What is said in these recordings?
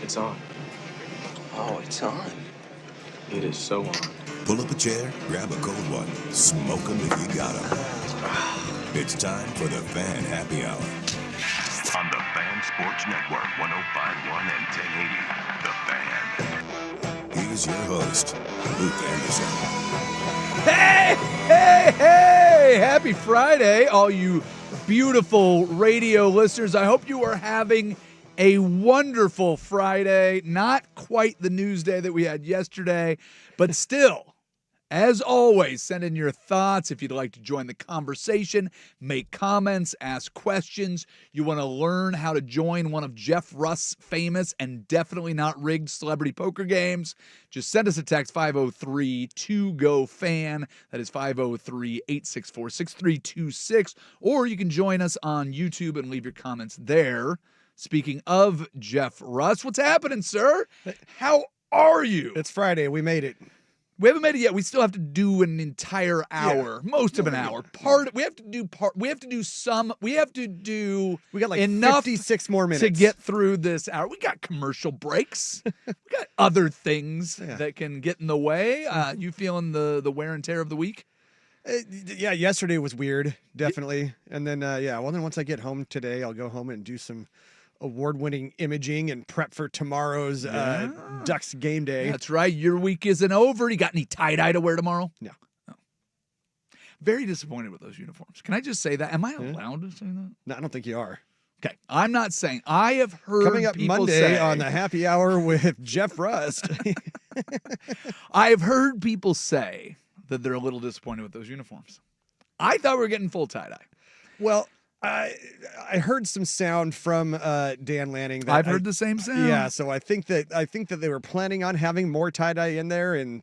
It's on. Oh, it's on. It is so on. Pull up a chair, grab a cold one, smoke 'em if you got 'em. It's time for the Fan Happy Hour. On the Fan Sports Network, 105.1 and 1080. The Fan. Here's your host, Luke Anderson. Hey! Happy Friday, all you beautiful radio listeners. I hope you are having a wonderful Friday. Not quite the news day that we had yesterday, but still, as always, send in your thoughts if you'd like to join the conversation, make comments, ask questions. You want to learn how to join one of Jeff Russ's famous and definitely not rigged celebrity poker games. Just send us a text, 503-2GO-FAN. That is 503-864-6326. Or you can join us on YouTube and leave your comments there. Speaking of Jeff Russ, what's happening, sir? How are you? It's Friday. We made it. We haven't made it yet. We still have to do an entire hour, most of an hour. We have to do We got like enough 56 more minutes to get through this hour. We got commercial breaks. We got other things that can get in the way. You feeling the wear and tear of the week? Yeah, yesterday was weird, definitely. And then, then once I get home today, I'll go home and do some award-winning imaging and prep for tomorrow's Ducks game day. That's right. Your week isn't over. You got any tie-dye to wear tomorrow? No. Oh. Very disappointed with those uniforms. Can I just say that? Am I allowed to say that? No, I don't think you are. Okay. I'm not saying. I have heard Coming up people Monday say, on the Happy Hour with Jeff Rust. I have heard people say that they're a little disappointed with those uniforms. I thought we were getting full tie-dye. Well, I heard some sound from Dan Lanning. That I've heard the same sound. Yeah, so I think that they were planning on having more tie-dye in there, and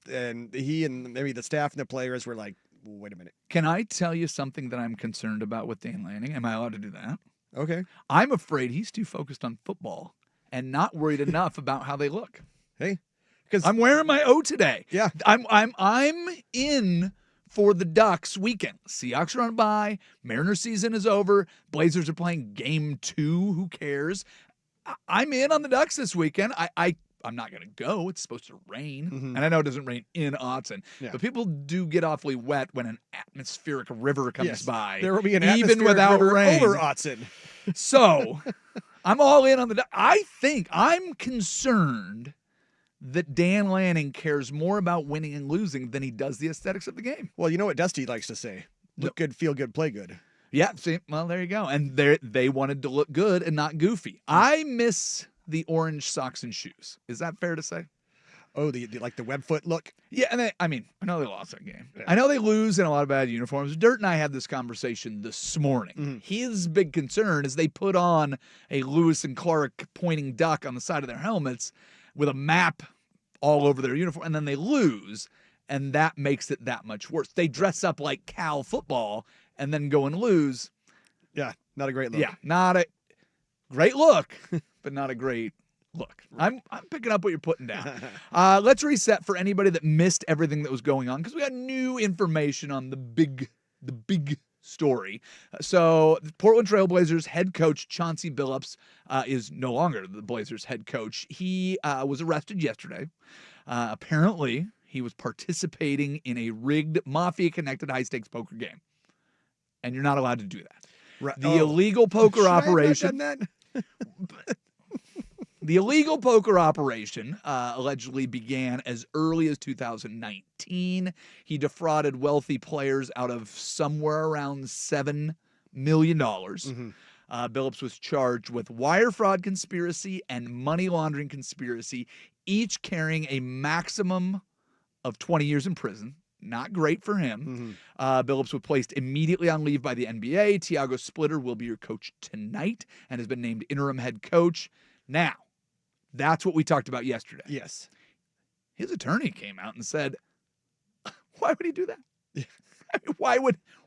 he and maybe the staff and the players were like, wait a minute. Can I tell you something that I'm concerned about with Dan Lanning? Am I allowed to do that? Okay. I'm afraid he's too focused on football and not worried enough about how they look. Hey, because I'm wearing my O today. Yeah. I'm in for the Ducks weekend. Seahawks are on bye. Mariners season is over. Blazers are playing game 2. Who cares? I'm in on the Ducks this weekend. I'm not going to go. It's supposed to rain. Mm-hmm. And I know it doesn't rain in Autzen. Yeah. But people do get awfully wet when an atmospheric river comes by. There will be an even atmospheric without river rain. over Autzen. So I'm all in on the Ducks. I'm concerned that Dan Lanning cares more about winning and losing than he does the aesthetics of the game. Well, you know what Dusty likes to say? Look good, feel good, play good. Yeah, see, well, there you go. And they wanted to look good and not goofy. I miss the orange socks and shoes. Is that fair to say? Oh, the like the Webfoot look? Yeah, and I know they lost that game. Yeah. I know they lose in a lot of bad uniforms. Dirt and I had this conversation this morning. Mm-hmm. His big concern is they put on a Lewis and Clark pointing duck on the side of their helmets with a map all over their uniform, and then they lose, and that makes it that much worse. They dress up like Cal football and then go and lose. Yeah, not a great look. Yeah, not a great look, but not a great look. I'm picking up what you're putting down. Let's reset for anybody that missed everything that was going on, because we got new information on the big story. So the Portland Trailblazers head coach Chauncey Billups is no longer the Blazers head coach. He was arrested yesterday. Apparently, he was participating in a rigged, mafia-connected high-stakes poker game. And you're not allowed to do that. Right. The illegal poker operation. I have not done that? The illegal poker operation allegedly began as early as 2019. He defrauded wealthy players out of somewhere around $7 million. Mm-hmm. Billups was charged with wire fraud conspiracy and money laundering conspiracy, each carrying a maximum of 20 years in prison. Not great for him. Mm-hmm. Billups was placed immediately on leave by the NBA. Tiago Splitter will be your coach tonight and has been named interim head coach. Now, that's what we talked about yesterday. Yes. His attorney came out and said, why would he do that? I mean,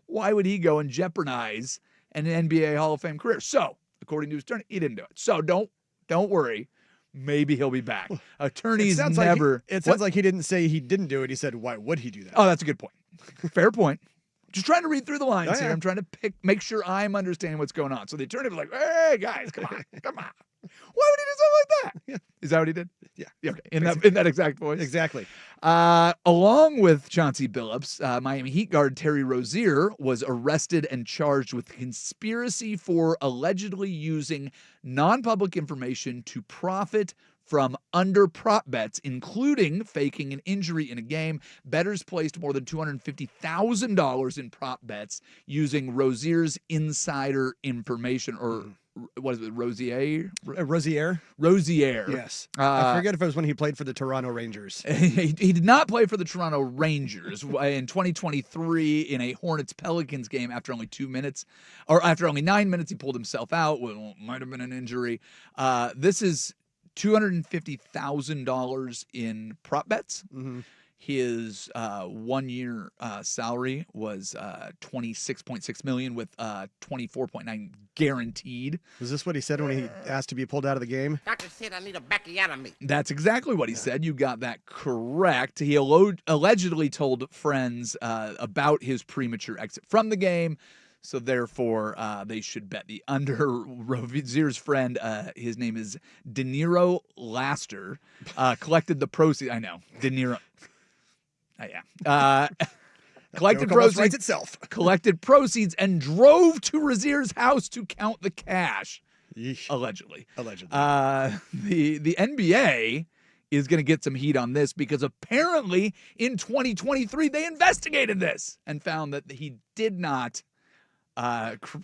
why would he go and jeopardize an NBA Hall of Fame career? So, according to his attorney, he didn't do it. So don't worry. Maybe he'll be back. Attorneys never. It sounds like he didn't say he didn't do it. He said, why would he do that? Oh, that's a good point. Fair point. Just trying to read through the lines Oh, yeah. here. I'm trying to make sure I'm understanding what's going on. So the attorney was like, hey, guys, come on. Why would he do something like that? Yeah. Is that what he did? Yeah. Okay. In that exact voice. Exactly. Along with Chauncey Billups, Miami Heat guard Terry Rozier was arrested and charged with conspiracy for allegedly using non-public information to profit from under prop bets, including faking an injury in a game. Bettors placed more than $250,000 in prop bets using Rozier's insider information, or what is it, Rozier? Rozier. Yes. I forget if it was when he played for the Toronto Rangers. He did not play for the Toronto Rangers in 2023 in a Hornets-Pelicans game after only 2 minutes, or after only 9 minutes, he pulled himself out. Well, might have been an injury. This is $250,000 in prop bets. Mm-hmm. His 1 year salary was $26.6 million with $24.9 guaranteed. Was this what he said when he asked to be pulled out of the game? Doctor said I need a backiotomy. That's exactly what he said. You got that correct. He allegedly told friends about his premature exit from the game. So therefore, they should bet the under. Rozier's friend, his name is De Niro Laster, collected the proceeds. I know, De Niro. Collected proceeds itself. Collected proceeds and drove to Rozier's house to count the cash. Yeesh. Allegedly. Allegedly. The NBA is going to get some heat on this because apparently in 2023 they investigated this and found that he did not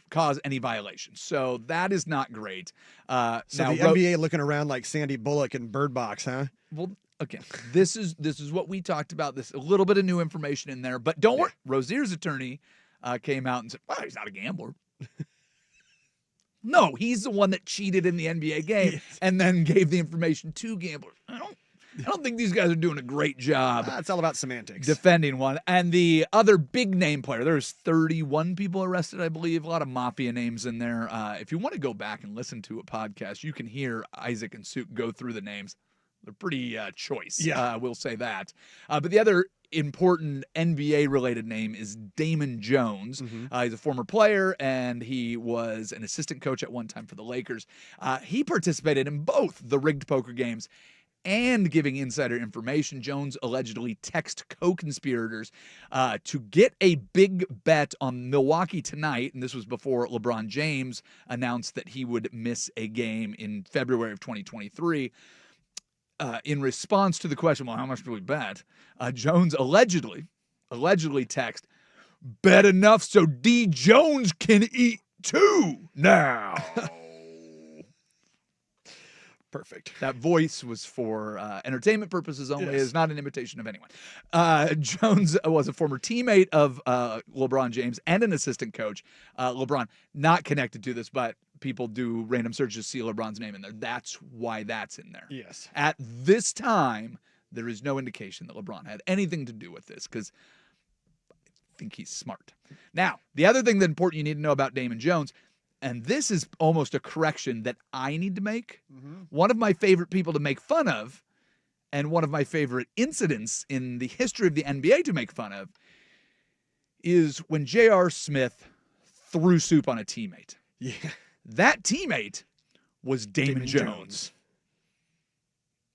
cause any violations. So that is not great. So now the NBA looking around like Sandy Bullock and Bird Box, huh? Well, okay. This is what we talked about. This a little bit of new information in there, but don't worry. Rozier's attorney came out and said, "Well, he's not a gambler." No, he's the one that cheated in the NBA game and then gave the information to gamblers. I don't think these guys are doing a great job. It's all about semantics. Defending one. And the other big name player, there's 31 people arrested, I believe. A lot of mafia names in there. If you want to go back and listen to a podcast, you can hear Isaac and Suk go through the names. They're pretty choice. Yeah. We'll say that. But the other important NBA-related name is Damon Jones. Mm-hmm. He's a former player, and he was an assistant coach at one time for the Lakers. He participated in both the rigged poker games and giving insider information. Jones allegedly texted co-conspirators to get a big bet on Milwaukee tonight, and this was before LeBron James announced that he would miss a game in February of 2023. In response to the question, well, how much do we bet? Jones allegedly text, bet enough so D. Jones can eat too now. Perfect. That voice was for entertainment purposes only. Yes. It's not an imitation of anyone. Jones was a former teammate of LeBron James and an assistant coach. LeBron, not connected to this, but people do random searches, see LeBron's name in there. That's why that's in there. Yes. At this time, there is no indication that LeBron had anything to do with this because I think he's smart. Now, the other thing that's important you need to know about Damon Jones, and this is almost a correction that I need to make. Mm-hmm. One of my favorite people to make fun of, and one of my favorite incidents in the history of the NBA to make fun of, is when J.R. Smith threw soup on a teammate. Yeah. That teammate was Damon Jones.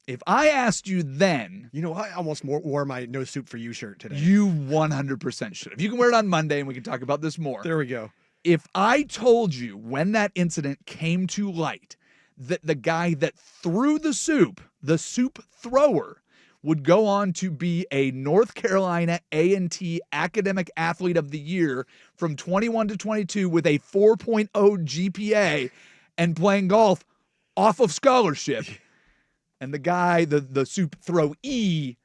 If I asked you then... You know, I almost wore my No Soup for You shirt today. You 100% should have. You can wear it on Monday and we can talk about this more. There we go. If I told you when that incident came to light that the guy that threw the soup thrower, would go on to be a North Carolina A&T Academic Athlete of the Year from 21 to 22 with a 4.0 GPA and playing golf off of scholarship, and the guy, the soup throwee,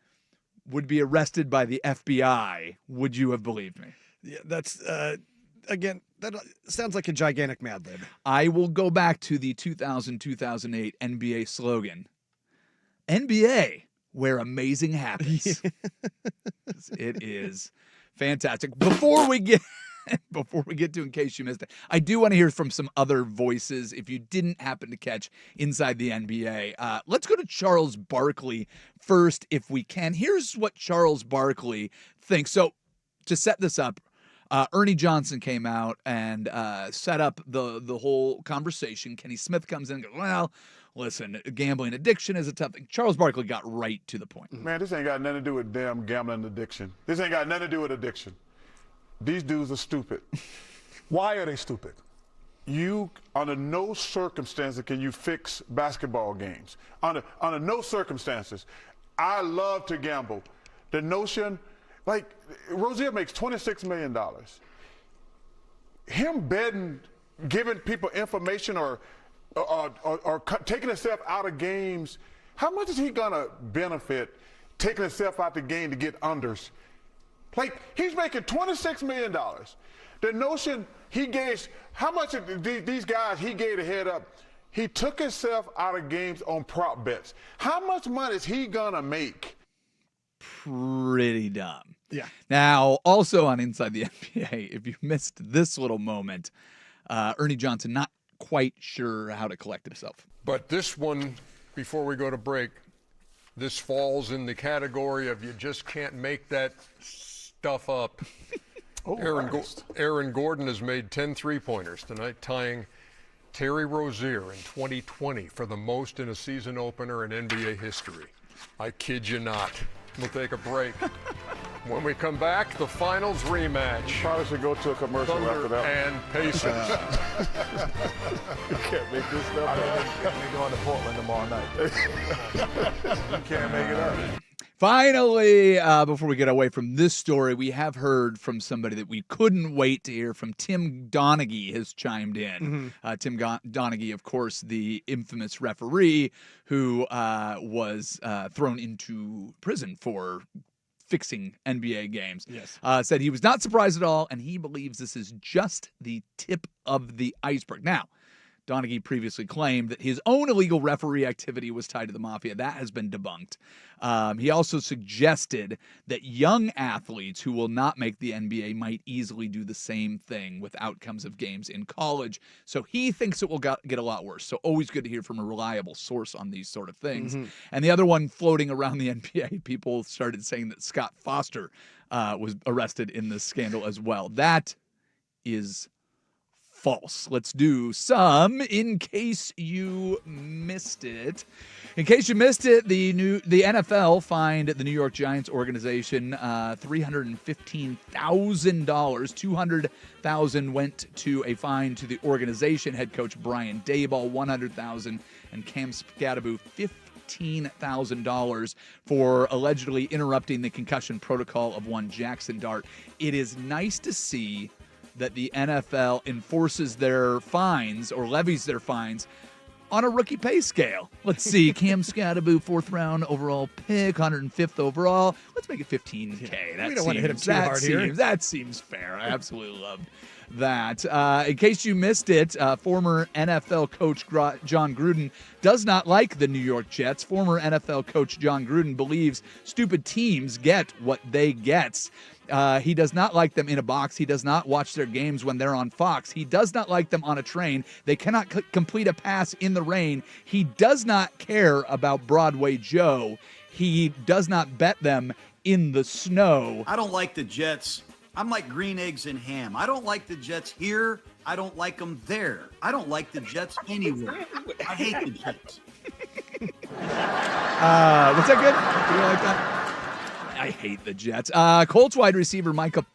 would be arrested by the FBI, would you have believed me? Yeah, that's, again, that sounds like a gigantic Mad Lib. I will go back to the 2000-2008 NBA slogan, NBA, where amazing happens. It is fantastic. Before we get to In Case You Missed It, I do want to hear from some other voices if you didn't happen to catch Inside the NBA. Let's go to Charles Barkley first if we can. Here's what Charles Barkley thinks. So to set this up, Ernie Johnson came out and set up the whole conversation. Kenny Smith comes in and goes, well, listen, gambling addiction is a tough thing. Charles Barkley got right to the point. Man, this ain't got nothing to do with damn gambling addiction. This ain't got nothing to do with addiction. These dudes are stupid. Why are they stupid? You, under no circumstances can you fix basketball games. Under no circumstances. I love to gamble. The notion, like, Rozier makes $26 million. Him betting, giving people information or taking himself out of games, how much is he gonna benefit taking himself out the game to get unders? Like, he's making $26 million. The notion he gave, how much of these guys he gave a head up, he took himself out of games on prop bets. How much money is he gonna make? Pretty dumb. Yeah. Now, also on Inside the NBA, if you missed this little moment, Ernie Johnson not quite sure how to collect himself. But this one, before we go to break, this falls in the category of you just can't make that stuff up. Aaron Gordon has made 10 three-pointers tonight, tying Terry Rozier in 2020 for the most in a season opener in NBA history. I kid you not. We'll take a break. When we come back, the finals rematch. Probably should go to a commercial Thunder after that. and Pacers. You can't make this stuff up. We're going to Portland tomorrow night. You can't make it up. Finally, before we get away from this story, we have heard from somebody that we couldn't wait to hear from. Tim Donaghy has chimed in. Tim Donaghy, of course, the infamous referee who was thrown into prison for fixing NBA games. Yes. Said he was not surprised at all, and he believes this is just the tip of the iceberg. Now, Donaghy previously claimed that his own illegal referee activity was tied to the mafia. That has been debunked. He also suggested that young athletes who will not make the NBA might easily do the same thing with outcomes of games in college. So he thinks it will get a lot worse. So always good to hear from a reliable source on these sort of things. And the other one floating around the NBA, people started saying that Scott Foster was arrested in this scandal as well. That is false. Let's do some in case you missed it. In case you missed it, the NFL fined the New York Giants organization $315,000. $200,000 went to a fine to the organization. Head coach Brian Daboll, $100,000, and Cam Skattebo, $15,000 for allegedly interrupting the concussion protocol of one Jackson Dart. It is nice to see that the NFL enforces their fines or levies their fines on a rookie pay scale. Let's see. Cam Skattebo, 4th round overall pick, 105th overall. Let's make it $15K. We don't want to hit him too hard here. That seems fair. I absolutely love that. In case you missed it, former NFL coach John Gruden does not like the New York Jets. Former NFL coach John Gruden believes stupid teams get what they get. He does not like them in a box. He does not watch their games when they're on Fox. He does not like them on a train. They cannot complete a pass in the rain. He does not care about Broadway Joe. He does not bet them in the snow. I don't like the Jets. I'm like green eggs and ham. I don't like the Jets here. I don't like them there. I don't like the Jets anywhere. I hate the Jets. Was that good? Do you like that? I hate the Jets. Colts wide receiver Michael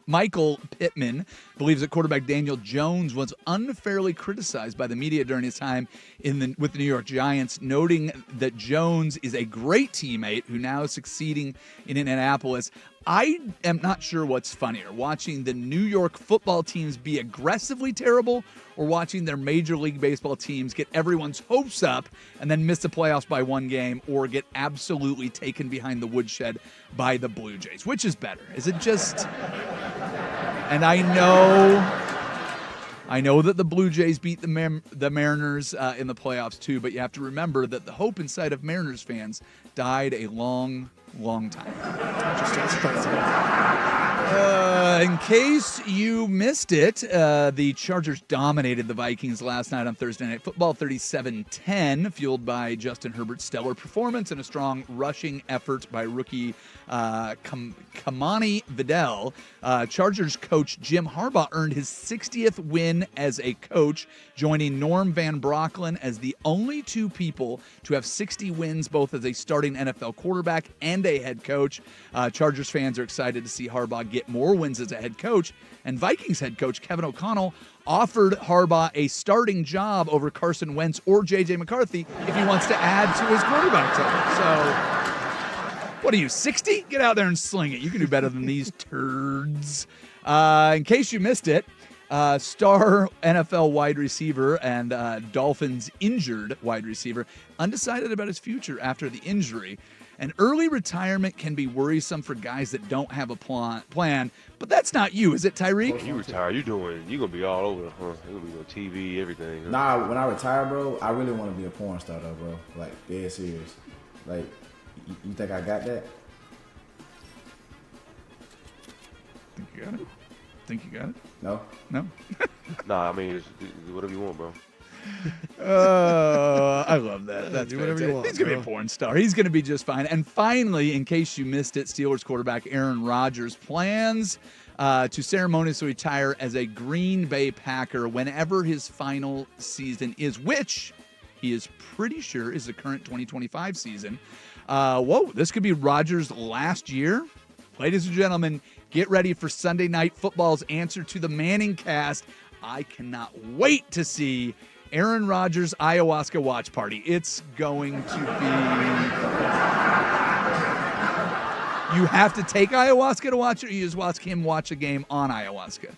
Pittman believes that quarterback Daniel Jones was unfairly criticized by the media during his time with the New York Giants, noting that Jones is a great teammate who now is succeeding in Indianapolis. I am not sure what's funnier, watching the New York football teams be aggressively terrible or watching their Major League Baseball teams get everyone's hopes up and then miss the playoffs by one game or get absolutely taken behind the woodshed by the Blue Jays. Which is better? Is it just... And I know that the Blue Jays beat the Mariners in the playoffs too, but you have to remember that the hope inside of Mariners fans died a long time. In case you missed it, the Chargers dominated the Vikings last night on Thursday Night Football, 37-10, fueled by Justin Herbert's stellar performance and a strong rushing effort by rookie Kamani Vidal. Chargers coach Jim Harbaugh earned his 60th win as a coach, joining Norm Van Brocklin as the only two people to have 60 wins both as a starting NFL quarterback and a head coach. Chargers fans are excited to see Harbaugh get more wins as a head coach, and Vikings head coach Kevin O'Connell offered Harbaugh a starting job over Carson Wentz or J.J. McCarthy if he wants to add to his quarterback total. So, what are you, 60? Get out there and sling it. You can do better than these turds. In case you missed it, star NFL wide receiver and Dolphins injured wide receiver, undecided about his future after the injury. An early retirement can be worrisome for guys that don't have a plan, but that's not you, is it, Tyreek? You retire, you're going to be all over, huh? You're going to be on TV, everything. Huh? Nah, when I retire, bro, I really want to be a porn star, though, bro. Like, dead serious. Like, you think I got that? Think you got it? Think you got it? No. No? Nah, I mean, it's whatever you want, bro. I love that. That's do whatever you want. He's going to be a porn star. He's going to be just fine. And finally, in case you missed it, Steelers quarterback Aaron Rodgers plans to ceremoniously retire as a Green Bay Packer whenever his final season is, which he is pretty sure is the current 2025 season. Whoa, this could be Rodgers' last year. Ladies and gentlemen, get ready for Sunday Night Football's answer to the Manning cast. I cannot wait to see Aaron Rodgers' ayahuasca watch party. It's going to be... You have to take ayahuasca to watch it, or you just watch him watch a game on ayahuasca?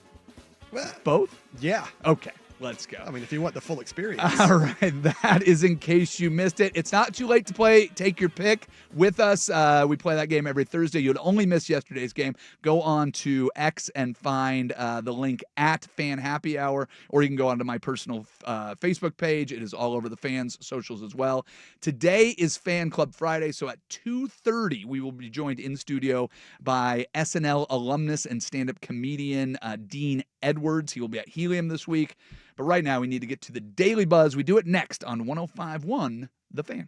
Both? Yeah. Okay. Let's go. I mean, if you want the full experience. All right, that is in case you missed it. It's not too late to play. Take your pick with us. We play that game every Thursday. You'd only miss yesterday's game. Go on to X and find the link at Fan Happy Hour, or you can go onto my personal Facebook page. It is all over the fans' socials as well. Today is Fan Club Friday, so at 2:30 we will be joined in studio by SNL alumnus and stand-up comedian Dean Edwards. He will be at Helium this week. But right now, we need to get to the Daily Buzz. We do it next on 105.1 The Fan.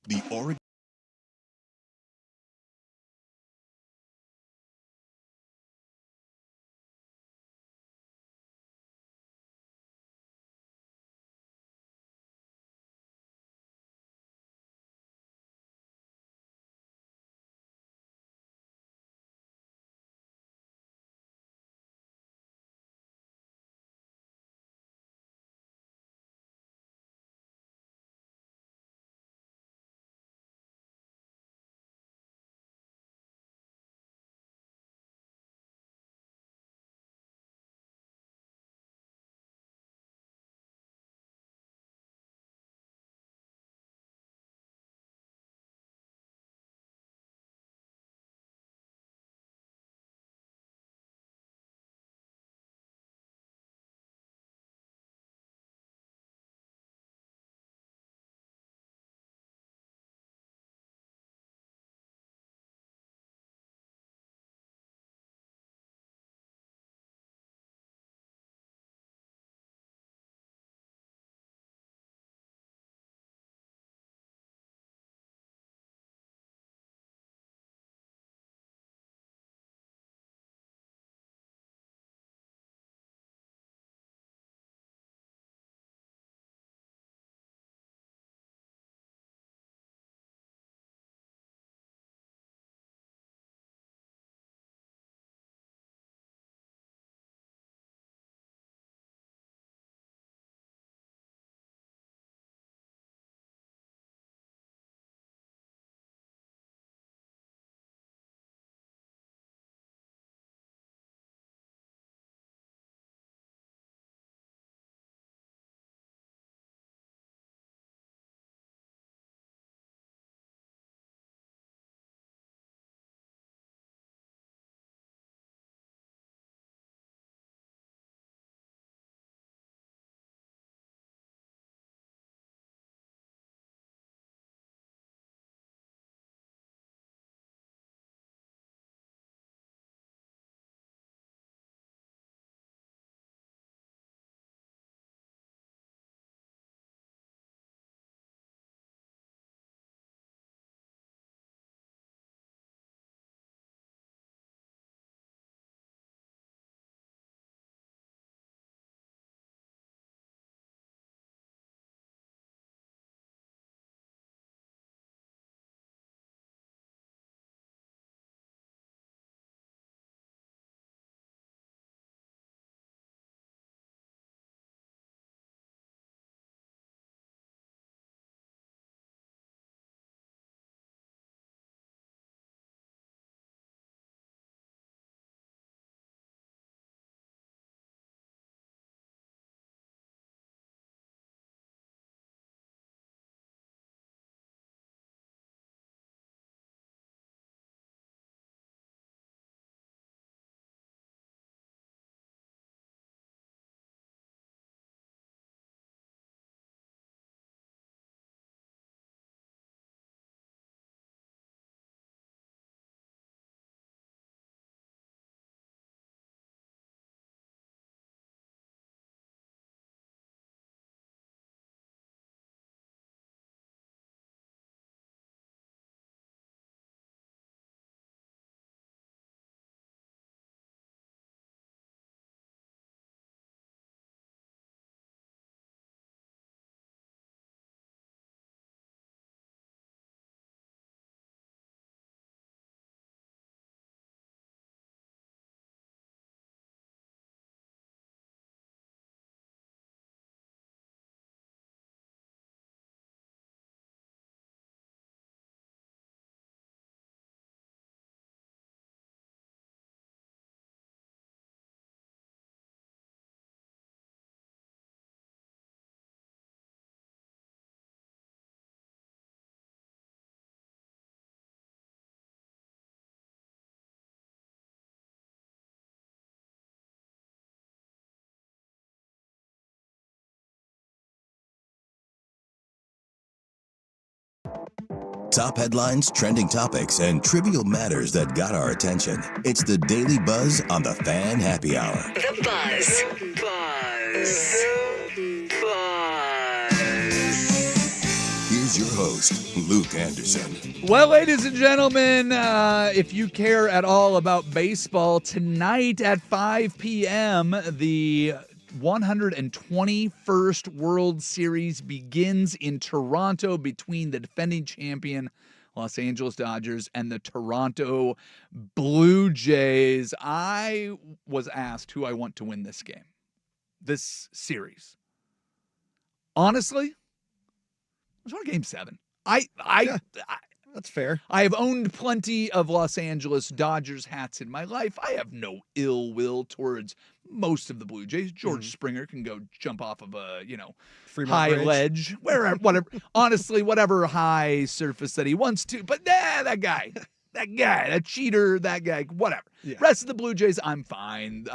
The Oregon Top headlines, trending topics, and trivial matters that got our attention. It's the Daily Buzz on the Fan Happy Hour. The Buzz. Here's your host, Luke Anderson. Well, ladies and gentlemen, if you care at all about baseball, tonight at 5 p.m., the 121st World Series begins in Toronto between the defending champion Los Angeles Dodgers and the Toronto Blue Jays. I was asked who I want to win this game, this series. Honestly, I just want Game 7. That's fair. I have owned plenty of Los Angeles Dodgers hats in my life. I have no ill will towards most of the Blue Jays. George Springer can go jump off of a, Fremont high Bridge. ledge, whatever. Honestly, whatever high surface that he wants to. But that guy, that cheater, that guy, whatever. Yeah. Rest of the Blue Jays, I'm fine.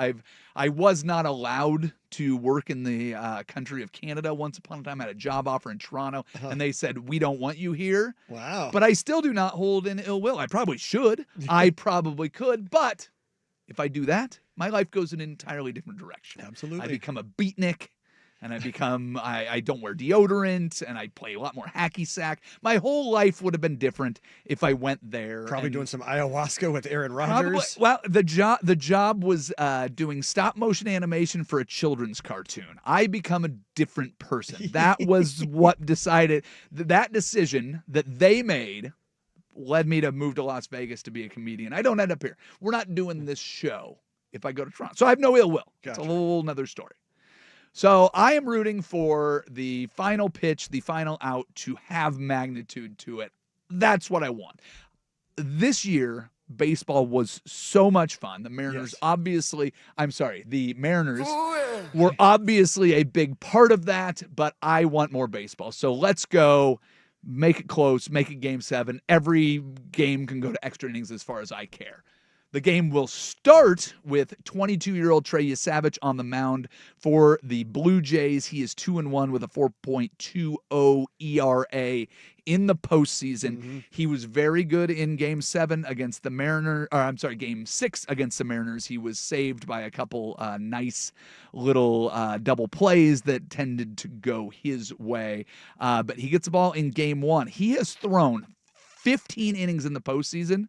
I was not allowed to work in the country of Canada. Once upon a time, I had a job offer in Toronto, and they said, we don't want you here. Wow. But I still do not hold in ill will. I probably should. I probably could. But if I do that, my life goes in an entirely different direction. Absolutely. I become a beatnik, and I don't wear deodorant, and I play a lot more hacky sack. My whole life would have been different if I went there. Probably and doing some ayahuasca with Aaron Probably, Rodgers. well, the job was doing stop motion animation for a children's cartoon. I become a different person. That was what decided. That decision that they made led me to move to Las Vegas to be a comedian. I don't end up here. We're not doing this show if I go to Toronto. So I have no ill will. Gotcha. It's a whole nother story. So I am rooting for the final pitch, the final out to have magnitude to it. That's what I want. This year, baseball was so much fun. The Mariners the Mariners were obviously a big part of that, but I want more baseball. So let's go. Make it close, make it Game 7. Every game can go to extra innings as far as I care. The game will start with 22-year-old Trey Yesavich on the mound for the Blue Jays. He is 2-1 with a 4.20 ERA in the postseason. He was very good in Game 7 against the Mariners. Game 6 against the Mariners. He was saved by a couple nice little double plays that tended to go his way. But he gets the ball in Game 1. He has thrown 15 innings in the postseason.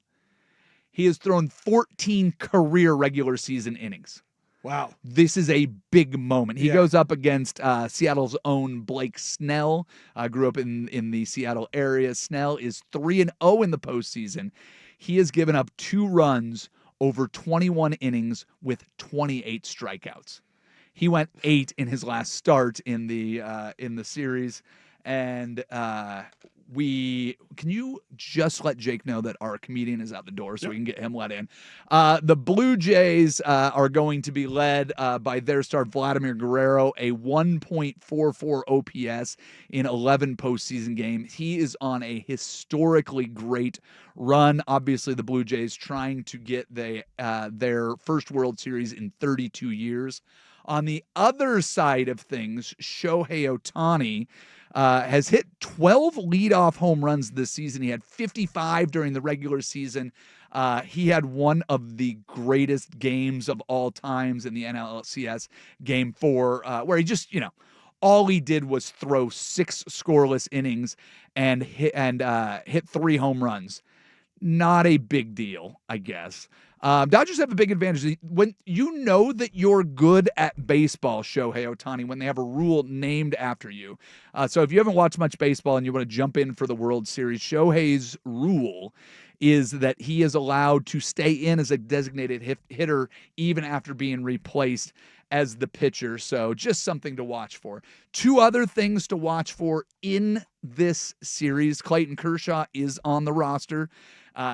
He has thrown 14 career regular season innings. Wow. This is a big moment. He goes up against Seattle's own Blake Snell. Grew up in the Seattle area. Snell is 3-0 in the postseason. He has given up 2 runs over 21 innings with 28 strikeouts. He went 8 in his last start in the series. And can you just let Jake know that our comedian is out the door so we can get him let in? The Blue Jays are going to be led by their star Vladimir Guerrero, a 1.44 OPS in 11 postseason games. He is on a historically great run. Obviously, the Blue Jays trying to get their first World Series in 32 years. On the other side of things, Shohei Ohtani has hit 12 leadoff home runs this season. He had 55 during the regular season. He had one of the greatest games of all times in the NLCS Game 4, where he just, all he did was throw 6 scoreless innings and hit 3 home runs. Not a big deal, I guess. Dodgers have a big advantage. When you know that you're good at baseball, Shohei Ohtani, when they have a rule named after you. So if you haven't watched much baseball and you want to jump in for the World Series, Shohei's rule is that he is allowed to stay in as a designated hitter even after being replaced as the pitcher. So just something to watch for. 2 other things to watch for in this series. Clayton Kershaw is on the roster.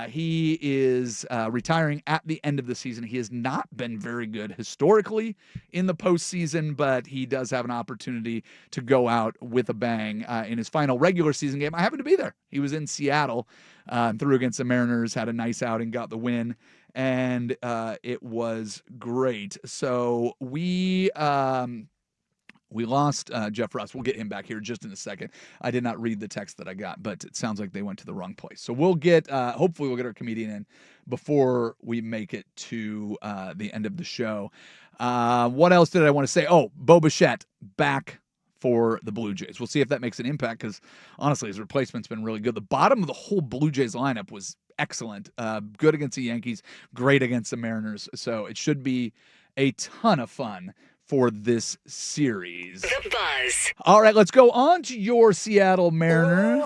He is retiring at the end of the season. He has not been very good historically in the postseason, but he does have an opportunity to go out with a bang in his final regular season game. I happened to be there. He was in Seattle, threw against the Mariners, had a nice outing, got the win, and it was great. So we We lost Jeff Russ. We'll get him back here just in a second. I did not read the text that I got, but it sounds like they went to the wrong place. So we'll get, hopefully we'll get our comedian in before we make it to the end of the show. What else did I want to say? Oh, Bo Bichette back for the Blue Jays. We'll see if that makes an impact because, honestly, his replacement's been really good. The bottom of the whole Blue Jays lineup was excellent. Good against the Yankees, great against the Mariners. So it should be a ton of fun for this series. The Buzz. All right, let's go on to your Seattle Mariners.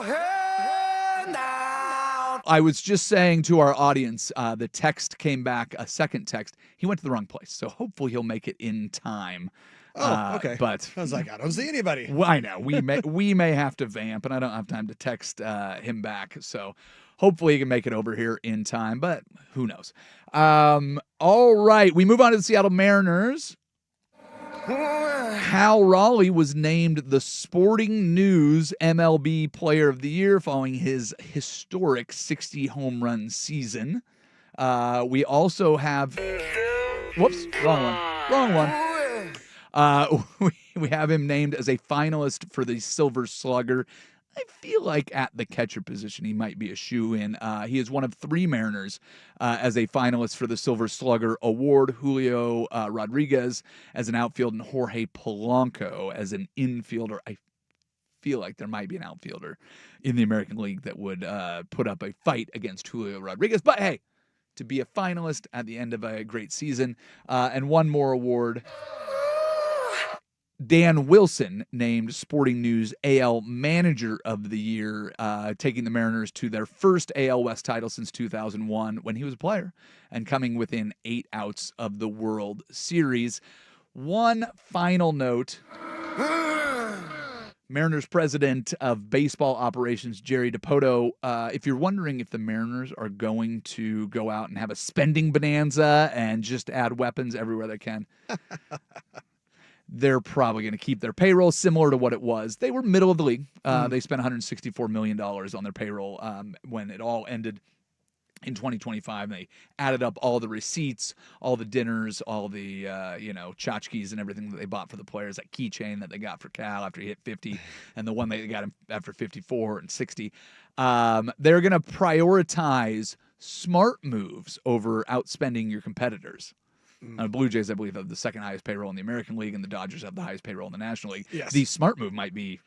I was just saying to our audience, the text came back, a second text. He went to the wrong place, so hopefully he'll make it in time. Oh, okay. But I was like, I don't see anybody. Well, I know we may have to vamp, and I don't have time to text him back. So hopefully he can make it over here in time, but who knows? All right, we move on to the Seattle Mariners. Cal Raleigh was named the Sporting News MLB Player of the Year following his historic 60 home run season. We also have, whoops, wrong one. We have him named as a finalist for the Silver Slugger. I feel like at the catcher position, he might be a shoo-in. He is one of 3 Mariners as a finalist for the Silver Slugger Award. Julio Rodriguez as an outfield and Jorge Polanco as an infielder. I feel like there might be an outfielder in the American League that would put up a fight against Julio Rodriguez. But hey, to be a finalist at the end of a great season. And one more award. Dan Wilson named Sporting News AL Manager of the Year, taking the Mariners to their first AL West title since 2001 when he was a player and coming within 8 outs of the World Series. One final note. Mariners president of baseball operations, Jerry Dipoto. If you're wondering if the Mariners are going to go out and have a spending bonanza and just add weapons everywhere they can, they're probably going to keep their payroll similar to what it was. They were middle of the league. They spent $164 million on their payroll when it all ended in 2025. They added up all the receipts, all the dinners, all the tchotchkes and everything that they bought for the players, that keychain that they got for Cal after he hit 50 and the one they got him after 54 and 60. They're going to prioritize smart moves over outspending your competitors. Blue Jays, I believe, have the second highest payroll in the American League, and the Dodgers have the highest payroll in the National League. Yes. The smart move might be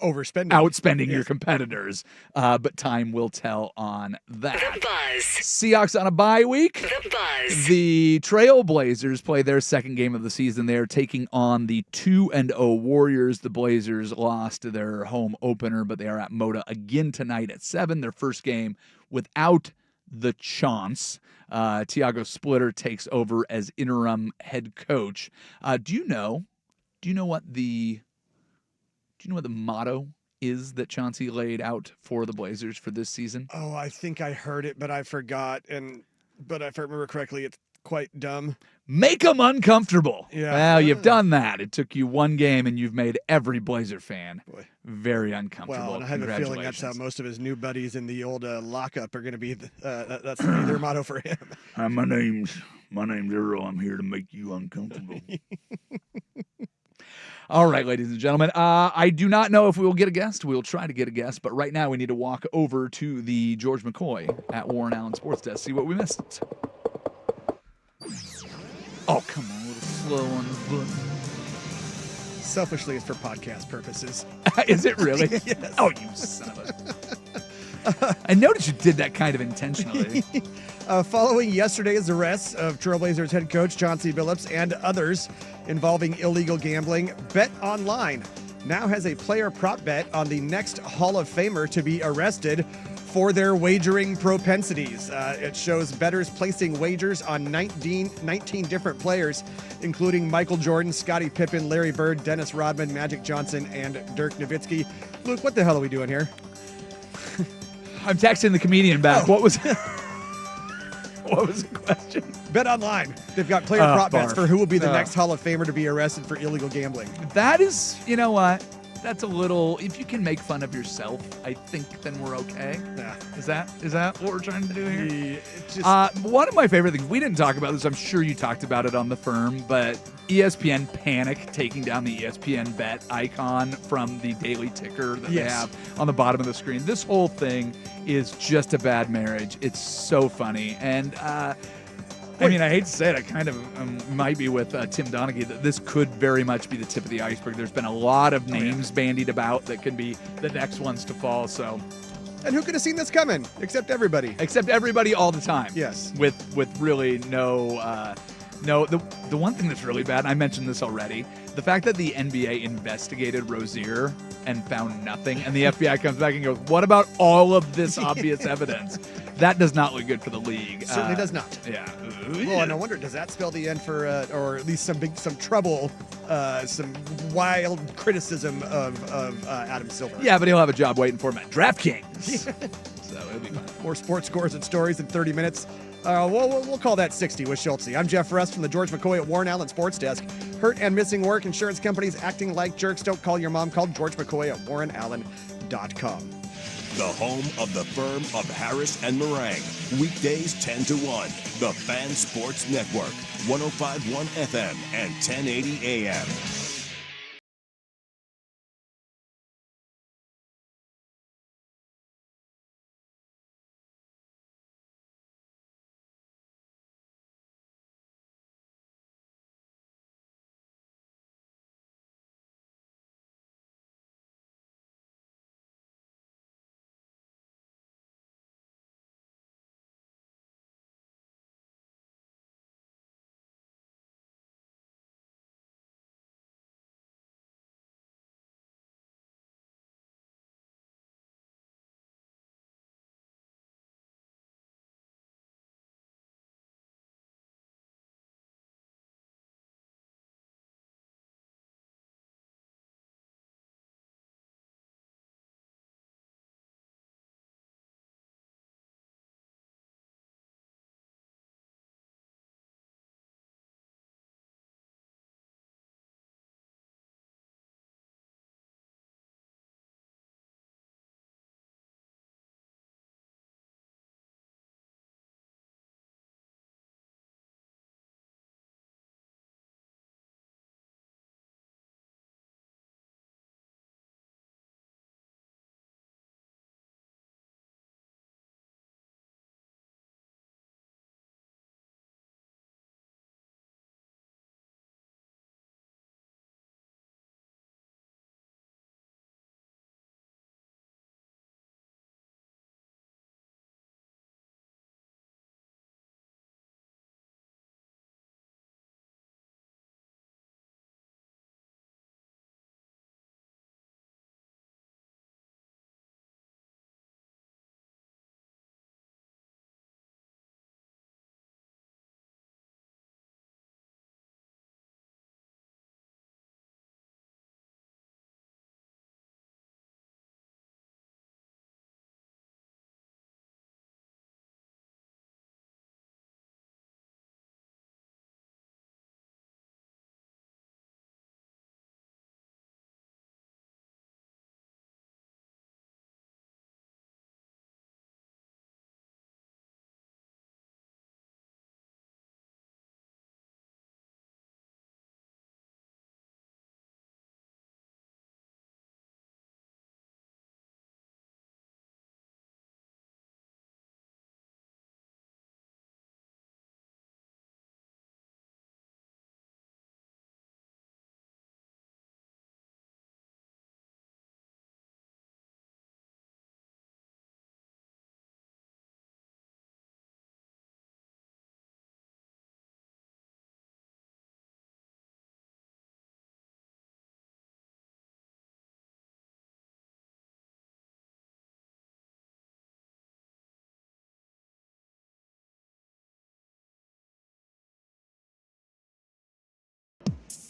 outspending your competitors, but time will tell on that. The Buzz. Seahawks on a bye week. The Buzz. The Trailblazers play their second game of the season. They are taking on the 2-0 Warriors. The Blazers lost their home opener, but they are at Moda again tonight at 7. Their first game without the Chance. Tiago Splitter takes over as interim head coach. Do you know what the motto is that Chauncey laid out for the Blazers for this season? Oh, I think I heard it, but I forgot. But if I remember correctly, it's quite dumb. Make them uncomfortable. Yeah. Well, you've done that. It took you one game, and you've made every Blazer fan very uncomfortable. Well, and I have a feeling that's how most of his new buddies in the old lockup are going to be. That's going to be their motto for him. My name's Earl. I'm here to make you uncomfortable. All right, ladies and gentlemen. I do not know if we will get a guest. We will try to get a guest, but right now we need to walk over to the George McCoy at Warren Allen Sports Desk, see what we missed. Oh, come on, a little slow on the button. Selfishly, it's for podcast purposes. Is it really? Yes. Oh, you son of a... I noticed you did that kind of intentionally. Following yesterday's arrests of Trailblazers head coach Chauncey Billups and others involving illegal gambling, Bet Online now has a player prop bet on the next Hall of Famer to be arrested for their wagering propensities. It shows bettors placing wagers on 19 different players, including Michael Jordan, Scottie Pippen, Larry Bird, Dennis Rodman, Magic Johnson, and Dirk Nowitzki. Luke, what the hell are we doing here? I'm texting the comedian back. What was the question? Bet Online. They've got player prop bets barf. for who will be the next Hall of Famer to be arrested for illegal gambling. That is, you know what? that's a little. If you can make fun of yourself, I think then we're okay. Yeah. Is that what we're trying to do here? It's just, One of my favorite things, we didn't talk about this, I'm sure you talked about it on the firm, but ESPN Panic taking down the ESPN Bet icon from the daily ticker that they have on the bottom of the screen. This whole thing is just a bad marriage. It's so funny. And I mean, I hate to say it, I kind of might be with Tim Donaghy that this could very much be the tip of the iceberg. There's been a lot of names bandied about that could be the next ones to fall. So, and who could have seen this coming? Except everybody. Except everybody all the time. Yes. With really no. The one thing that's really bad, and I mentioned this already, the fact that the NBA investigated Rozier and found nothing, and the FBI comes back and goes, what about all of this obvious evidence? That does not look good for the league. Certainly does not. Yeah. Well, and I wonder, does that spell the end for, or at least some trouble, some wild criticism of Adam Silver? Yeah, but he'll have a job waiting for him at DraftKings. So it'll be fine. More sports scores and stories in 30 minutes. We'll call that 60 with Schultze. I'm Jeff Rust from the George McCoy at Warren Allen Sports Desk. Hurt and missing work, insurance companies acting like jerks. Don't call your mom. Call George McCoy at warrenallen.com. The home of the firm of Harris and Meringue. Weekdays 10 to 1. The Fan Sports Network. 105.1 FM and 1080 AM.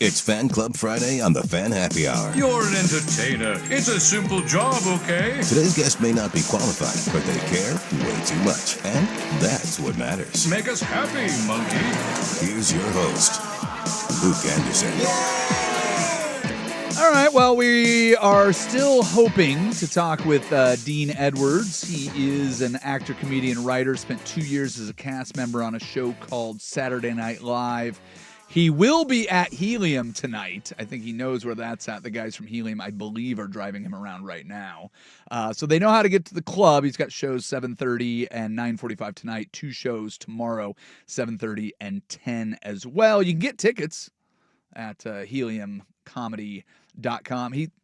It's Fan Club Friday on the Fan Happy Hour. You're an entertainer. It's a simple job, okay? Today's guest may not be qualified, but they care way too much. And that's what matters. Make us happy, monkey. Here's your host, Luke Anderson. All right, well, we are still hoping to talk with Dean Edwards. He is an actor, comedian, writer, spent 2 years as a cast member on a show called Saturday Night Live. He will be at Helium tonight. I think he knows where that's at. The guys from Helium, I believe, are driving him around right now. So they know how to get to the club. He's got shows 7:30 and 9:45 tonight. 2 shows tomorrow, 7:30 and 10 as well. You can get tickets at heliumcomedy.com.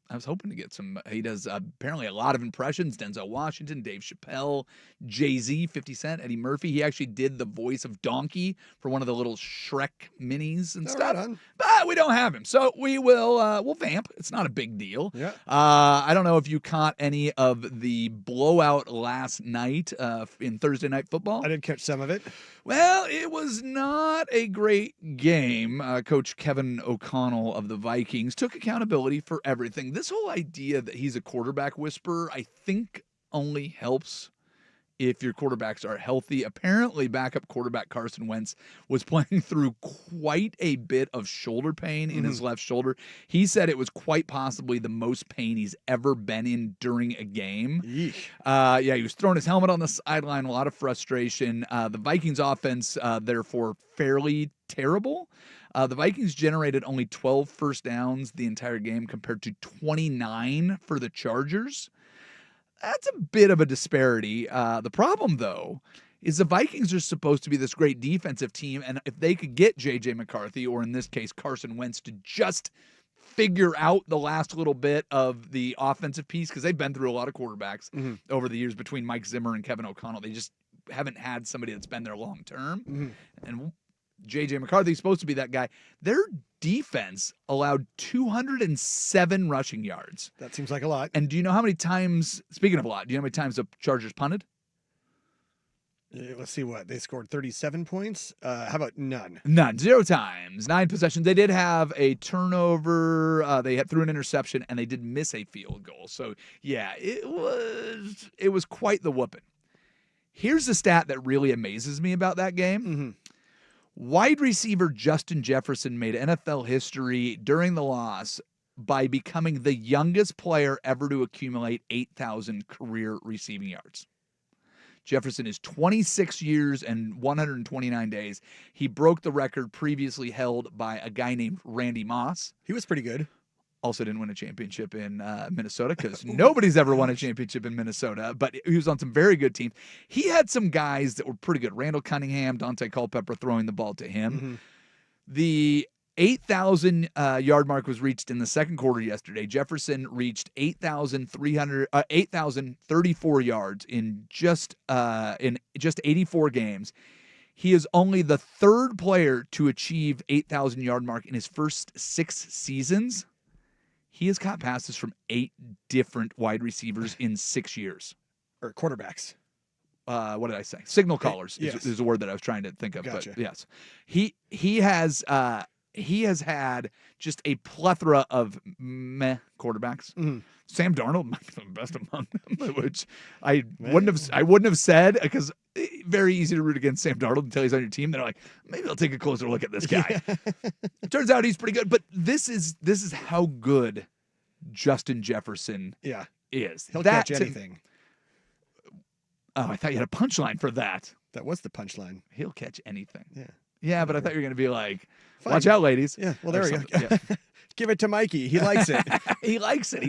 I was hoping to get some. He does apparently a lot of impressions. Denzel Washington, Dave Chappelle, Jay-Z, 50 Cent, Eddie Murphy. He actually did the voice of Donkey for one of the little Shrek minis and stuff. Right on. But we don't have him, so we'll vamp. It's not a big deal. Yeah. I don't know if you caught any of the blowout last night in Thursday Night Football. I did catch some of it. Well, it was not a great game. Coach Kevin O'Connell of the Vikings took accountability for everything. This whole idea that he's a quarterback whisperer, I think, only helps if your quarterbacks are healthy. Apparently, backup quarterback Carson Wentz was playing through quite a bit of shoulder pain in his left shoulder. He said it was quite possibly the most pain he's ever been in during a game. Yeesh. He was throwing his helmet on the sideline, a lot of frustration. The Vikings offense, therefore, fairly terrible. The Vikings generated only 12 first downs the entire game compared to 29 for the Chargers. That's a bit of a disparity. The problem, though, is the Vikings are supposed to be this great defensive team, and if they could get J.J. McCarthy, or in this case, Carson Wentz, to just figure out the last little bit of the offensive piece, because they've been through a lot of quarterbacks over the years between Mike Zimmer and Kevin O'Connell. They just haven't had somebody that's been there long term. And J.J. McCarthy is supposed to be that guy. Their defense allowed 207 rushing yards. That seems like a lot. And do you know how many times, speaking of a lot, do you know how many times the Chargers punted? Let's see what. They scored 37 points. How about none? None. 0 times. 9 possessions. They did have a turnover. They threw an interception, and they did miss a field goal. So, yeah, it was quite the whooping. Here's the stat that really amazes me about that game. Wide receiver Justin Jefferson made NFL history during the loss by becoming the youngest player ever to accumulate 8,000 career receiving yards. Jefferson is 26 years and 129 days. He broke the record previously held by a guy named Randy Moss. He was pretty good. Also didn't win a championship in Minnesota, because nobody's ever won a championship in Minnesota, but he was on some very good teams. He had some guys that were pretty good. Randall Cunningham, Dante Culpepper throwing the ball to him. The 8,000 yard mark was reached in the second quarter yesterday. Jefferson reached 8,034 yards in just 84 games. He is only the third player to achieve 8,000 yard mark in his first 6 seasons. He has caught passes from 8 different wide receivers in 6 years. Or quarterbacks. What did I say? Signal callers is a word that I was trying to think of. Gotcha. But yes, he has had just a plethora of meh quarterbacks. Sam Darnold might be the best among them, which I wouldn't have said, because very easy to root against Sam Darnold until he's on your team. They're like, maybe I'll take a closer look at this guy. It turns out he's pretty good, but this is how good Justin Jefferson is. He'll catch anything. Oh, I thought you had a punchline for that. That was the punchline. He'll catch anything. Yeah. Yeah, but I thought you were going to be like, Fine. watch out, ladies. Yeah, well, there we go. Yeah. Give it to Mikey. He likes it. He likes it.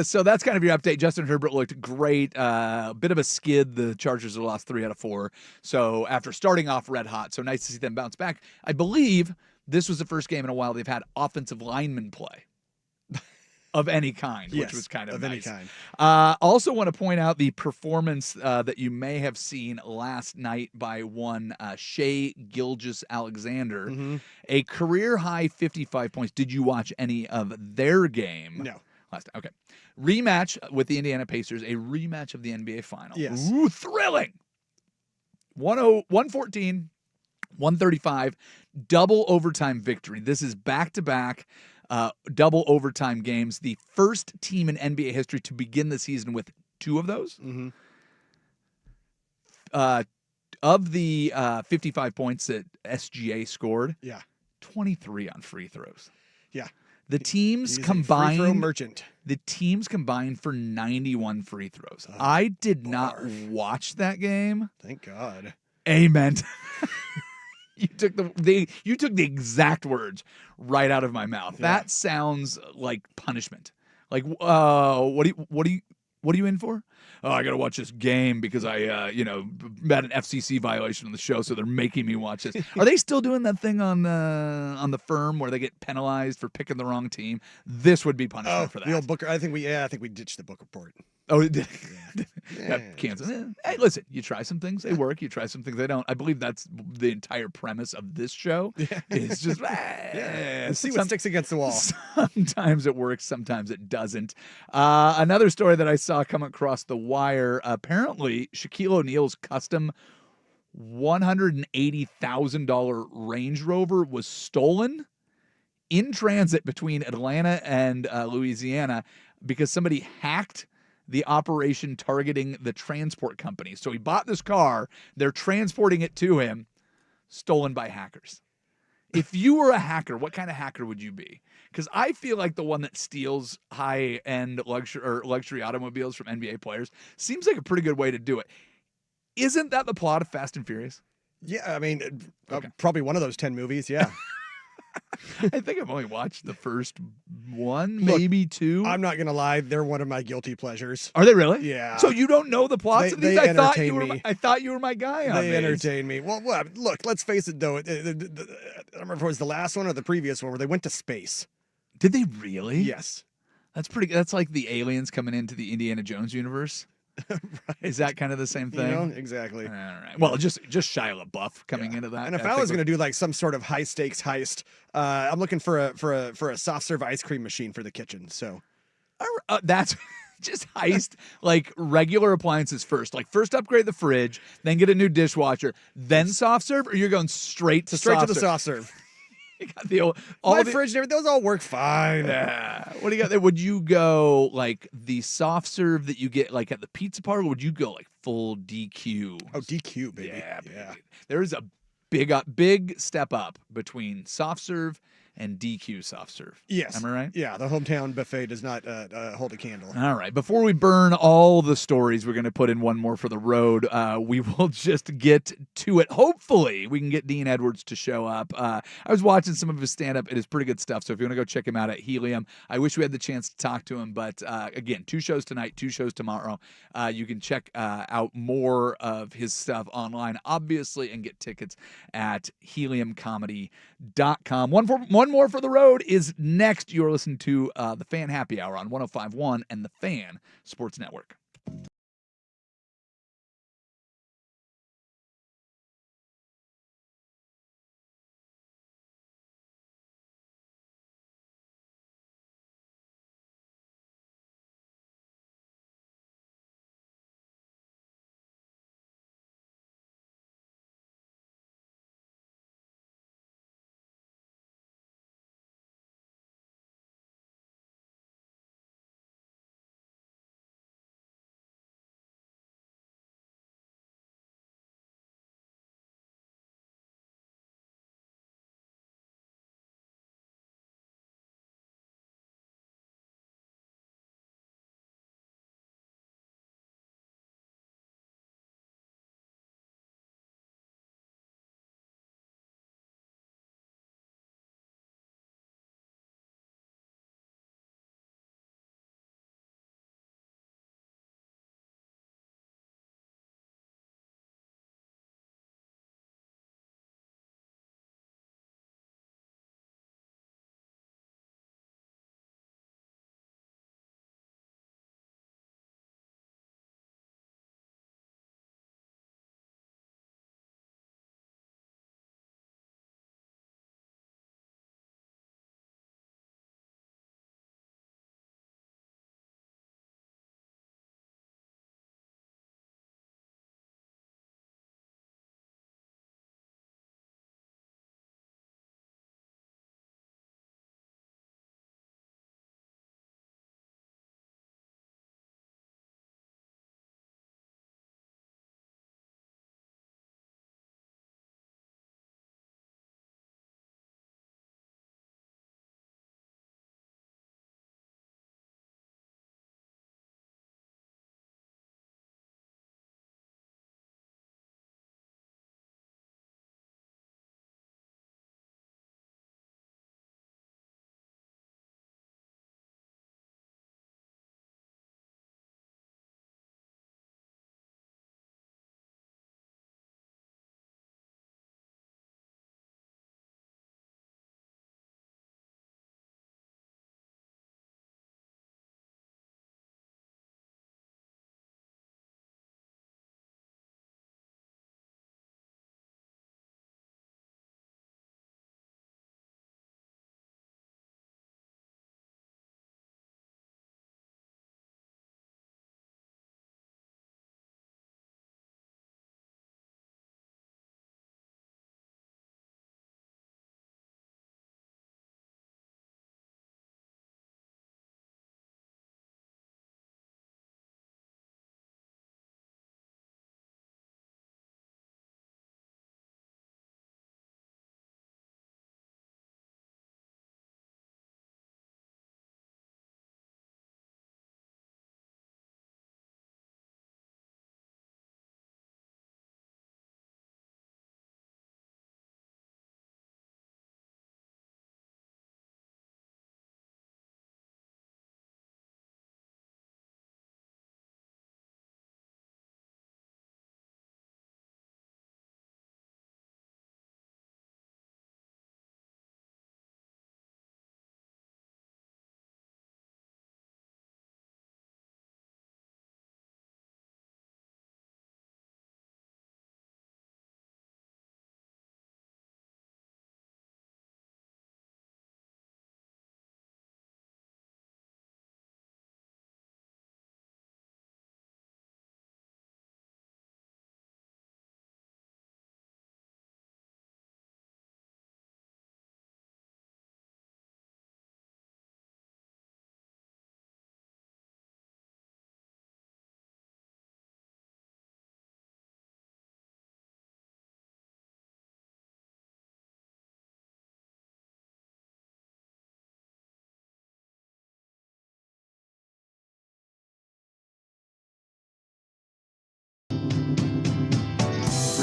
So that's kind of your update. Justin Herbert looked great. A bit of a skid. The Chargers have lost 3 out of 4. So after starting off red hot, so nice to see them bounce back. I believe this was the first game in a while they've had offensive linemen play. Of any kind, which was kind of nice. Any kind. Also want to point out the performance that you may have seen last night by one Shea Gilgeous-Alexander. A career-high 55 points. Did you watch any of their game? No. Last time. Okay. Rematch with the Indiana Pacers. A rematch of the NBA Final. Yes. Ooh, thrilling. 114, 135, double overtime victory. This is back-to-back double overtime games. The first team in NBA history to begin the season with 2 of those. Of the 55 points that SGA scored, 23 on free throws. Yeah. The teams He's a free throw combined merchant. The teams combined for 91 free throws. I did not watch that game. Thank God. Amen. You took the exact words right out of my mouth. Yeah. That sounds like punishment. Like, what are you in for? Oh, I got to watch this game because I, had an FCC violation on the show, so they're making me watch this. Are they still doing that thing on the firm where they get penalized for picking the wrong team? This would be punishment for that. The old Booker. I think we ditched the book report. Oh, it did. Kansas. Hey, listen, you try some things, they work. You try some things, they don't. I believe that's the entire premise of this show. It's just, And see what sticks against the wall. Sometimes it works, sometimes it doesn't. Another story that I saw come across the wire, apparently Shaquille O'Neal's custom $180,000 Range Rover was stolen in transit between Atlanta and Louisiana because somebody hacked the operation targeting the transport company. So he bought this car, they're transporting it to him, stolen by hackers. If you were a hacker, what kind of hacker would you be? Because I feel like the one that steals high-end luxury automobiles from NBA players seems like a pretty good way to do it. Isn't that the plot of Fast and Furious? Yeah, I mean, probably one of those 10 movies, yeah. I think I've only watched the first one, maybe two. I'm not gonna lie; they're one of my guilty pleasures. Are they really? Yeah. So you don't know the plots of these? I thought you were my guy on They these. entertain me. Well, look, let's face it though. I don't remember if it was the last one or the previous one where they went to space. Did they really? Yes. That's pretty good. That's like the aliens coming into the Indiana Jones universe. Right. Is that kind of the same thing? You know, exactly. All right. Well, just Shia LaBeouf coming into that. And if I was going to do like some sort of high stakes heist, I'm looking for a soft serve ice cream machine for the kitchen. So that's just heist like regular appliances first. Like first upgrade the fridge, then get a new dishwasher, then soft serve, or you're going straight to the soft serve. You got the fridge and everything, those all work fine. Yeah. What do you got there? Would you go like the soft serve that you get like at the pizza parlor? Or would you go like full DQ? Oh, DQ, baby. Yeah, baby. There is a big step up between soft serve and DQ soft serve. Yes. Am I right? Yeah, the hometown buffet does not hold a candle. All right. Before we burn all the stories, we're going to put in one more for the road. We will just get to it. Hopefully, we can get Dean Edwards to show up. I was watching some of his stand-up. It is pretty good stuff. So if you want to go check him out at Helium, I wish we had the chance to talk to him. But again, 2 shows tonight, 2 shows tomorrow. You can check out more of his stuff online, obviously, and get tickets at heliumcomedy.com. One more for the road is next. You're listening to the Fan Happy Hour on 105.1 and the Fan Sports Network.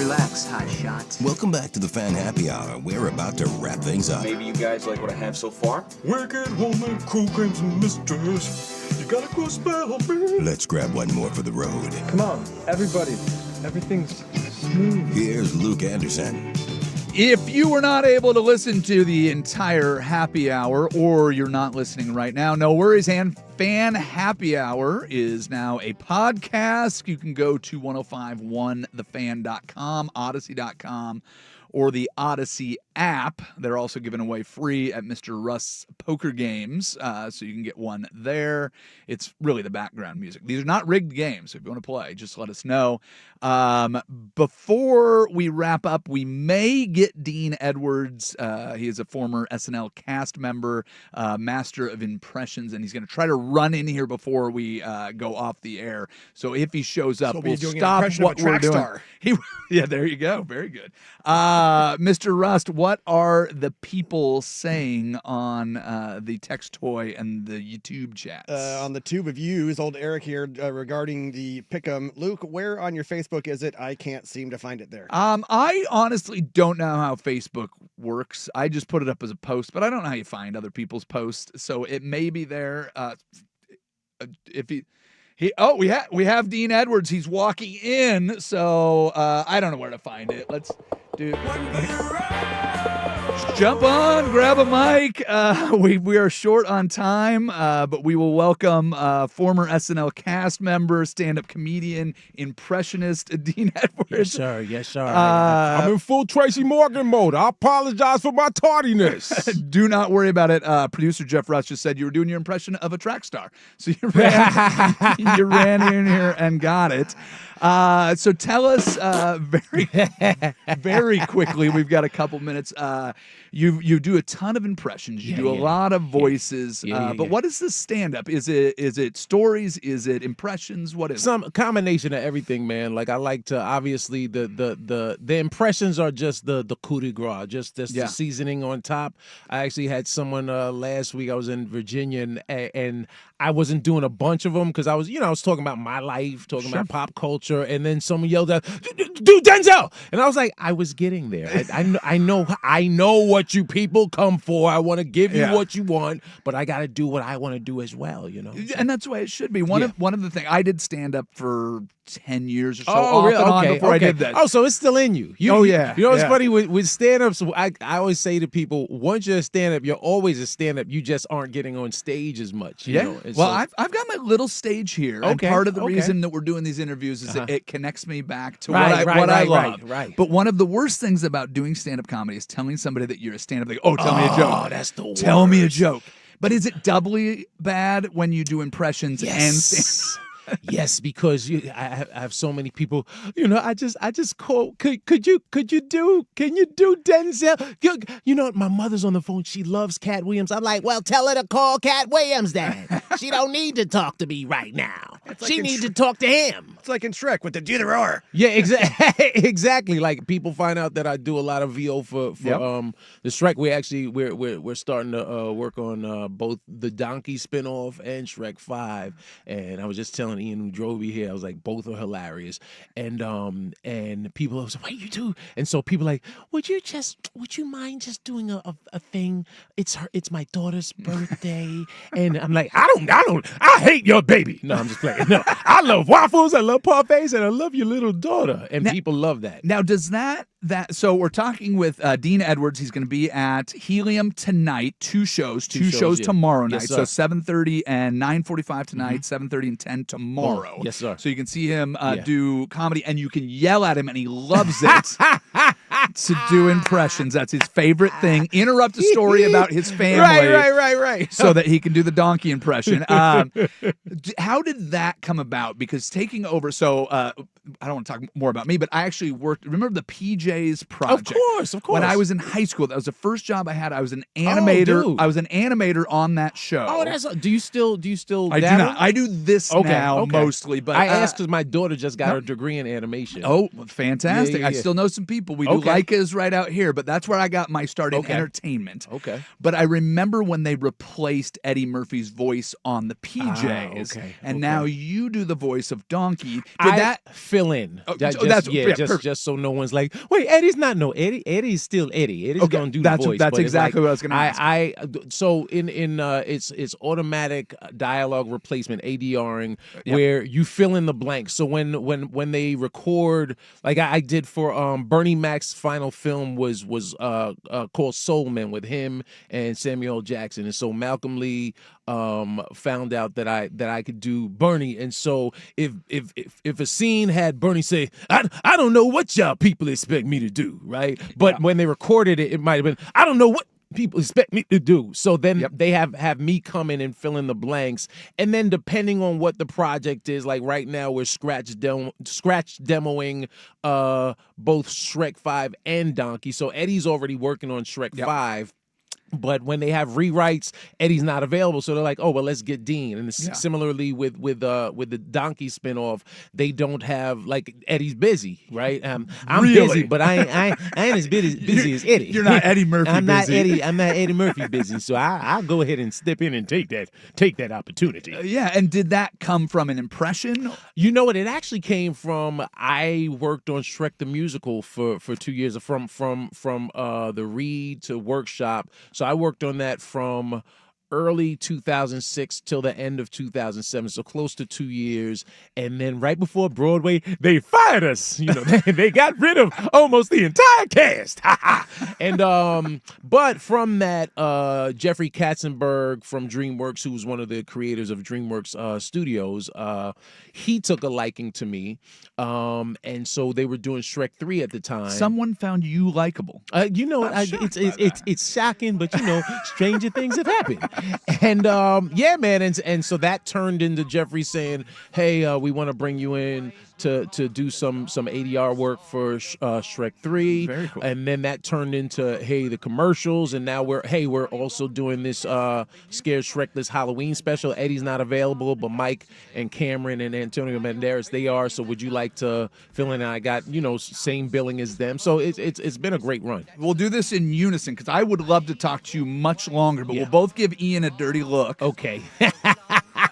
Relax, hot shot. Welcome back to the Fan Happy Hour. We're about to wrap things up. Maybe you guys like what I have so far? Wicked woman, cool creams and misters. You gotta go spell me. Let's grab one more for the road. Come on, everybody. Everything's smooth. Here's Luke Anderson. If you were not able to listen to the entire happy hour, or you're not listening right now, no worries. Fan Happy Hour is now a podcast. You can go to 1051thefan.com, odyssey.com, or the Odyssey app. They're also giving away free at Mr. Rust's Poker Games, so you can get one there. It's really the background music. These are not rigged games. If you want to play, just let us know. Before we wrap up, we may get Dean Edwards. He is a former SNL cast member, master of impressions, and he's going to try to run in here before we go off the air. So if he shows up, we'll stop what we're doing. Yeah, there you go. Very good. Mr. Rust, what are the people saying on the text toy and the YouTube chats? On the tube of views, old Eric here regarding the Pick'em. Luke, where on your Facebook is it? I can't seem to find it there. I honestly don't know how Facebook works. I just put it up as a post, but I don't know how you find other people's posts. So it may be there. If we have Dean Edwards. He's walking in, so I don't know where to find it. Let's do. Jump on, grab a mic. We are short on time, but we will welcome former SNL cast member, stand-up comedian, impressionist Dean Edwards. Yes, sir. Yes, sir. I'm in full Tracy Morgan mode. I apologize for my tardiness. Do not worry about it. Producer Jeff Russ just said you were doing your impression of a track star, so you ran in here and got it. So tell us very quickly. We've got a couple minutes. You do a ton of impressions. You do a lot of voices. But what is this stand-up? Is it stories? Is it impressions? What is some combination of everything, man? Like I like to obviously the impressions are just the coup de grace, just the seasoning on top. I actually had someone last week. I was in Virginia and I wasn't doing a bunch of them because I was talking about my life, talking about pop culture, and then someone yelled out, "Do Denzel!" And I was like, I was getting there. I know what you people come for. I want to give you what you want, but I got to do what I want to do as well, And that's the way it should be. One of the things I did stand up for 10 years or so before I did that. Oh, so it's still in you. You know what's funny with stand-ups? I always say to people, once you're a stand-up, you're always a stand-up. You just aren't getting on stage as much. You know? Well, I've got my little stage here. And part of the reason that we're doing these interviews is that it connects me back to what I love. Right. But one of the worst things about doing stand-up comedy is telling somebody that you're a stand-up. Like, tell me a joke. Oh, that's the worst. Tell me a joke. But is it doubly bad when you do impressions and stand-up? Yes, because I have so many people. I just call. Can you do Denzel? My mother's on the phone. She loves Cat Williams. I'm like, well, tell her to call Cat Williams then. She don't need to talk to me right now. She needs to talk to him. It's like in Shrek with the do the roar. Yeah, exactly. Like people find out that I do a lot of VO for the Shrek. We're starting to work on both the Donkey spinoff and Shrek 5. And I was just telling Ian who drove me here, I was like, both are hilarious. And people was like, what you do? And so people like, would you mind just doing a thing? It's my daughter's birthday. And I'm like, I hate your baby. No, I'm just playing. No, I love waffles, I love parfaits, and I love your little daughter. And people love that. Now, does so we're talking with Dean Edwards. He's going to be at Helium tonight, two shows tomorrow night. So 7:30 and 9:45 tonight, 7:30 and 10 tomorrow. Yes, sir. So you can see him do comedy, and you can yell at him, and he loves it to do impressions. That's his favorite thing. Interrupt a story about his family. Right. So that he can do the donkey impression. How did that come about? Because taking over, so I don't want to talk more about me, but I actually worked, remember the PJs Project? Of course. When I was in high school, that was the first job I had. I was an animator. I was an animator on that show. Oh, do you still I do not. I do this now mostly, but I asked because my daughter just got her degree in animation. Oh, fantastic. Yeah. I still know some people. We do Leica is right out here, but that's where I got my start in entertainment. Okay. But I remember when they replaced Eddie Murphy's voice on the PJs, and now you do the voice of Donkey. Did that fill in? Perfect. Just so no one's like, wait, Eddie's not Eddie. Eddie's still Eddie. Eddie's gonna do the voice. That's exactly what I was gonna ask. So in it's automatic dialogue replacement, ADRing, where you fill in the blanks. So when they record, like I did for Bernie Mac's final film was called Soul Man with him and Samuel L. Jackson, and so Malcolm Lee found out that I could do Bernie, and so if a scene had Bernie say, I don't know what y'all people expect me to do, right? But when they recorded it, it might have been, I don't know what people expect me to do. So then they have me come in and fill in the blanks. And then depending on what the project is, like right now we're scratch demoing both Shrek 5 and Donkey. So Eddie's already working on Shrek 5. But when they have rewrites, Eddie's not available, so they're like, "Oh well, let's get Dean." And similarly with the Donkey spinoff, they don't have, like, Eddie's busy, right? I'm busy, but I ain't as busy as Eddie. You're not Eddie Murphy. I'm not busy. I'm not Eddie Murphy busy. So I'll go ahead and step in and take that opportunity. And did that come from an impression? You know what? It actually came from, I worked on Shrek the Musical for 2 years, from the read to workshop. So I worked on that from early 2006 till the end of 2007, so close to 2 years. And then right before Broadway, they fired us. You know, they got rid of almost the entire cast. And but from that, Jeffrey Katzenberg from DreamWorks, who was one of the creators of DreamWorks Studios, he took a liking to me. And so they were doing Shrek 3 at the time. Someone found you likable. You know, it's shocking, but you know, stranger things have happened. And man, and so that turned into Jeffrey saying, "Hey, we want to bring you in to do some ADR work for Shrek 3." Very cool. And then that turned into, hey, the commercials, and now we're also doing this Scared Shrekless Halloween special. Eddie's not available, but Mike and Cameron and Antonio Banderas, they are. So would you like to fill in? And I got, same billing as them. So it's been a great run. We'll do this in unison because I would love to talk to you much longer, but we'll both give Ian a dirty look. Okay.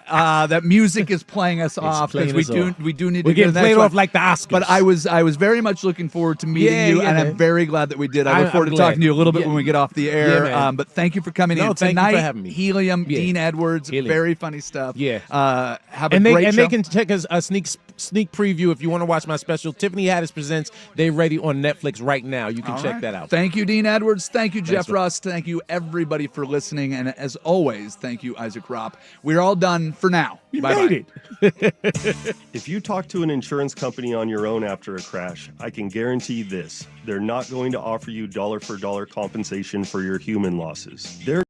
That music is playing us off because we do need to get played off like the Oscars. But I was very much looking forward to meeting you, and man. I'm very glad that we did. I look forward to talking to you a little bit when we get off the air. Man. But thank you for coming in thank tonight. you for having me. Helium, Dean Edwards, very funny stuff. Yeah. Have a great show. They can check a sneak preview if you want to watch my special. Tiffany Haddish Presents. They're ready on Netflix right now. You can check that out. Thank you, Dean Edwards. Thank you, Jeff Ross. Thank you, everybody, for listening. And as always, thank you, Isaac Ropp. We're all done for now. Bye-bye. Made it. If you talk to an insurance company on your own after a crash, I can guarantee this: they're not going to offer you dollar for dollar compensation for your human losses. They're